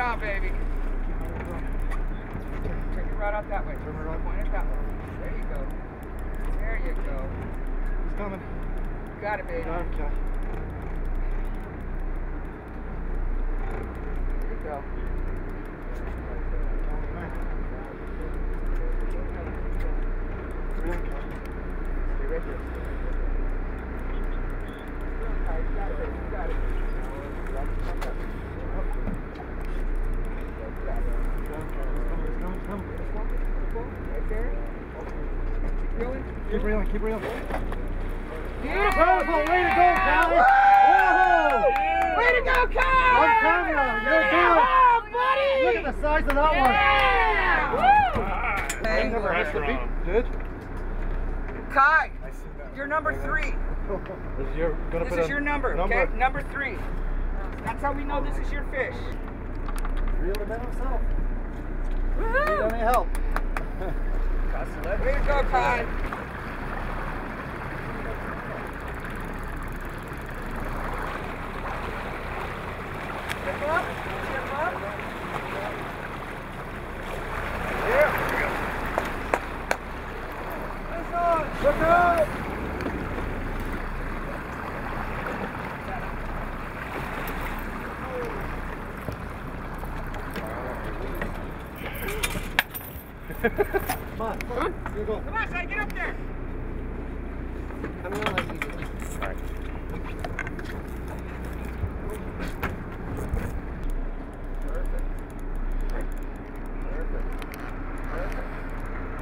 around, baby. Turn your rod out that way. Turn your rod. Point it that way. There you go. There you go. He's coming. You got it, baby. Got him, Cal. There you go. Stay right there. You got it, baby. You got it. Right there. Keep reeling. Keep reeling, keep reeling. Beautiful! Way to go, Cal! Whoa! Way to go, Cal! On camera, you're good! Oh, buddy! Look at the size of that Yeah! one! Hey, Never missed a beat. Good. Kai, you're number 3. This is your number, okay? Number 3. That's how we know this is your fish. Reel him in himself. Woohoo! Need any help? Way to go, Kai. Step up. Step up. Yeah. Look out! Come on, come on. Here you go. Come on, son, get up there. I'm gonna let you do it. All right. Perfect.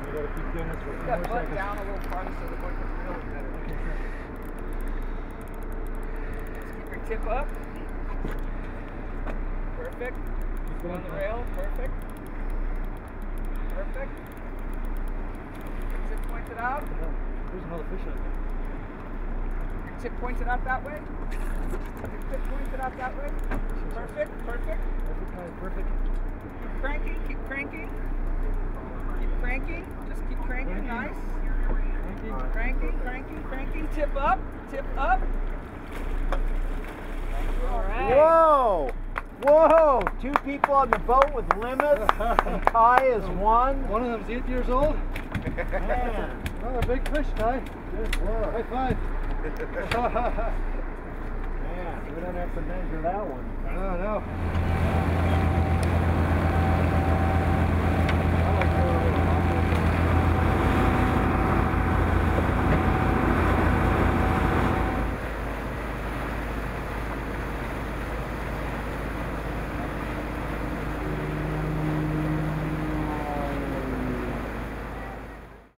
You gotta keep doing this for Put 10 that more butt seconds. down a little farther so the boy can feel it better. Keep your tip up. Perfect. Keep on the rail. Perfect. Perfect. Tip pointed out. There's another fish out there. Your tip pointed out that way. Your tip pointed out that way. Perfect. Perfect. Perfect, perfect. Keep cranking. Keep cranking. Keep cranking. Just keep cranking. Nice. Cranking, cranking, cranking. Tip up. Tip up. All right. Whoa! Whoa! 2 people on the boat with limits, and Kai is 1. One of them's 8 years old. Man. Another big fish, Ty. Good work. High five. Man, we don't have to measure that one. No, no.